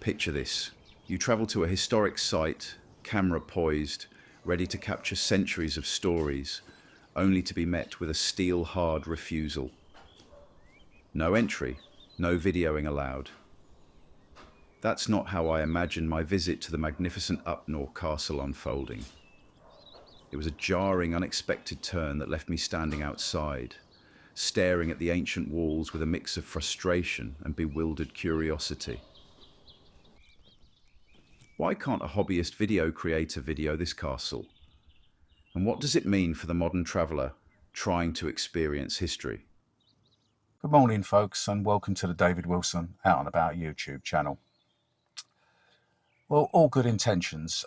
Picture this. You travel to a historic site, camera poised, ready to capture centuries of stories, only to be met with a steel-hard refusal. No entry, no videoing allowed. That's not how I imagined my visit to the magnificent Upnor Castle unfolding. It was a jarring, unexpected turn that left me standing outside, staring at the ancient walls with a mix of frustration and bewildered curiosity. Why can't a hobbyist video creator video this castle? And what does it mean for the modern traveller trying to experience history? Good morning, folks, and welcome to the David Wilson Out and About YouTube channel. Well, all good intentions.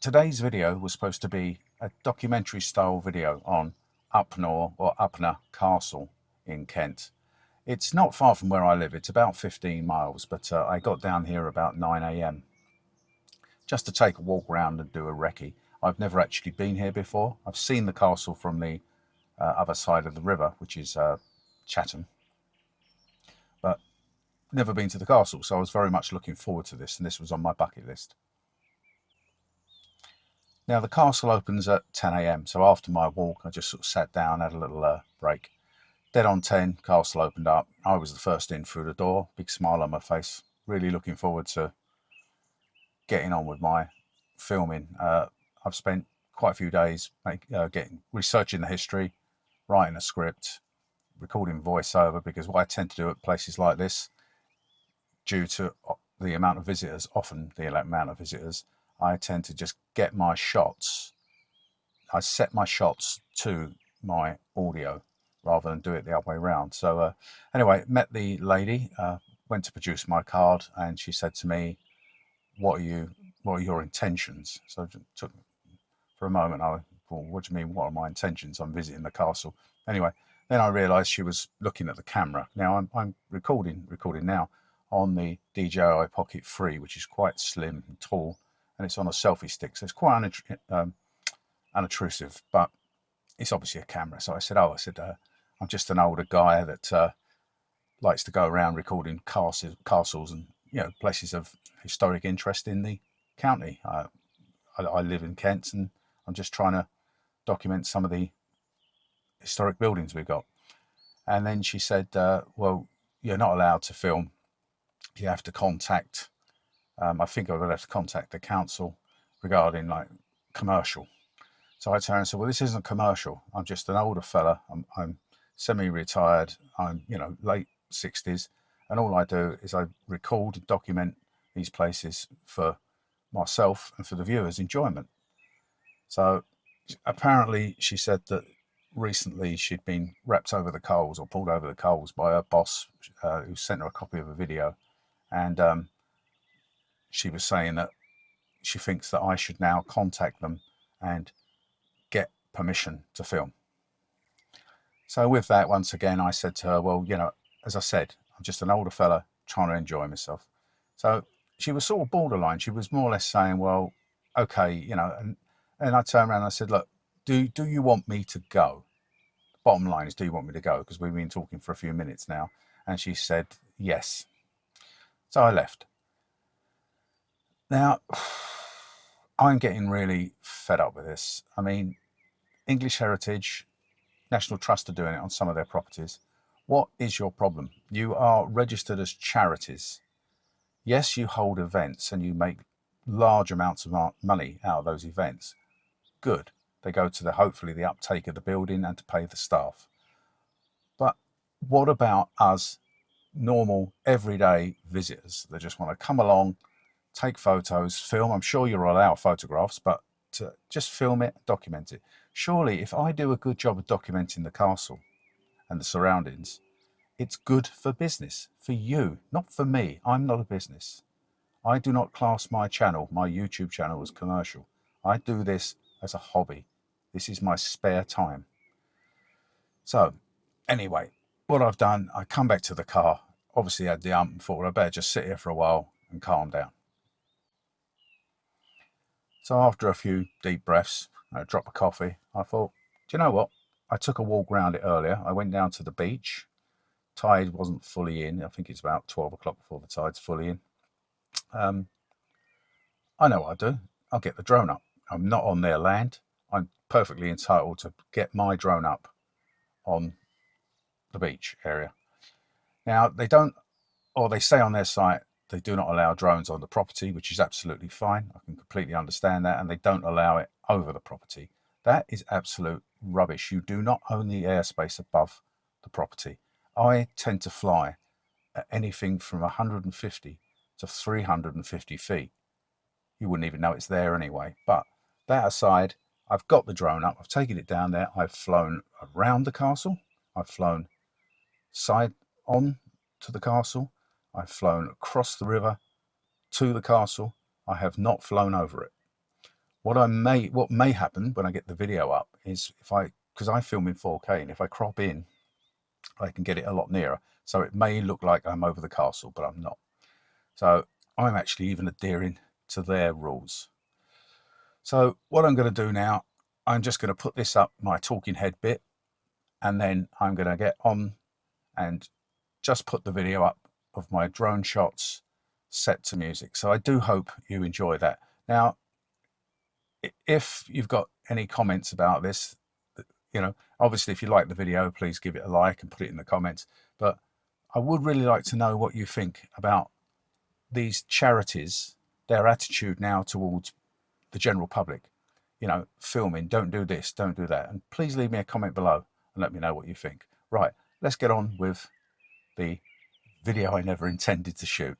Today's video was supposed to be a documentary style video on Upnor or Upnor Castle in Kent. It's not far from where I live. It's about 15 miles, but I got down here about 9 a.m. just to take a walk around and do a recce. I've never actually been here before. I've seen the castle from the other side of the river, which is Chatham, but never been to the castle, so I was very much looking forward to this, and this was on my bucket list. Now the castle opens at 10 a.m, so after my walk I just sort of sat down, had a little break. Dead on 10, castle opened up. I was the first in through the door, big smile on my face, really looking forward to getting on with my filming. I've spent quite a few days researching the history, writing a script, recording voiceover, because what I tend to do at places like this, due to the amount of visitors, I tend to just get my shots. I set my shots to my audio rather than do it the other way around. So anyway, met the lady, went to produce my card, and she said to me, what are your intentions? So it took, for a moment, I thought, what do you mean, what are my intentions? I'm visiting the castle. Anyway, then I realized she was looking at the camera. Now I'm recording now on the DJI Pocket 3, which is quite slim and tall, and it's on a selfie stick, so it's quite unobtrusive, but it's obviously a camera. So I said, I'm just an older guy that likes to go around recording castles and places of historic interest in the county. I live in Kent, and I'm just trying to document some of the historic buildings we've got. And then she said, well, you're not allowed to film. You have to contact, I think I would have to contact the council regarding like commercial. So I turned and said, well, this isn't commercial. I'm just an older fella. I'm semi-retired. I'm, late 60s. And all I do is I record and document these places for myself and for the viewers' enjoyment. So apparently she said that recently she'd been wrapped over the coals or pulled over the coals by her boss, who sent her a copy of a video. And she was saying that she thinks that I should now contact them and get permission to film. So with that, once again, I said to her, well, as I said, I'm just an older fella trying to enjoy myself. So she was sort of borderline. She was more or less saying, well, okay, and I turned around and I said, look, do you want me to go? Bottom line is, do you want me to go? Because we've been talking for a few minutes now. And she said, yes. So I left. Now, I'm getting really fed up with this. I mean, English Heritage, National Trust are doing it on some of their properties. What is your problem? You are registered as charities. Yes, you hold events and you make large amounts of money out of those events. Good. They go to hopefully the uptake of the building and to pay the staff. But what about us normal, everyday visitors that just want to come along, take photos, film? I'm sure you're allowed photographs, but to just film it, document it. Surely, if I do a good job of documenting the castle and the surroundings, it's good for business, for you, not for me. I'm not a business. I do not class my channel, my YouTube channel, as commercial. I do this as a hobby. This is my spare time. So anyway, what I've done, I come back to the car, obviously had the and thought I better just sit here for a while and calm down. So after a few deep breaths, a drop of coffee, I thought, do you know what? I took a walk around it earlier. I went down to the beach. Tide wasn't fully in. I think it's about 12 o'clock before the tide's fully in. I know what I do. I'll get the drone up. I'm not on their land. I'm perfectly entitled to get my drone up on the beach area. Now, they don't, or they say on their site, they do not allow drones on the property, which is absolutely fine. I can completely understand that. And they don't allow it over the property. That is absolute rubbish. You do not own the airspace above the property. I tend to fly at anything from 150 to 350 feet. You wouldn't even know it's there anyway. But that aside, I've got the drone up. I've taken it down there. I've flown around the castle. I've flown side on to the castle. I've flown across the river to the castle. I have not flown over it. What may happen when I get the video up is because I film in 4K, and if I crop in, I can get it a lot nearer. So it may look like I'm over the castle, but I'm not. So I'm actually even adhering to their rules. So what I'm going to do now, I'm just going to put this up, my talking head bit, and then I'm going to get on and just put the video up of my drone shots set to music. So I do hope you enjoy that. Now, if you've got any comments about this, obviously if you like the video, please give it a like and put it in the comments. But I would really like to know what you think about these charities, their attitude now towards the general public. Filming, don't do this, don't do that. And please leave me a comment below and let me know what you think. Right, let's get on with the video I never intended to shoot.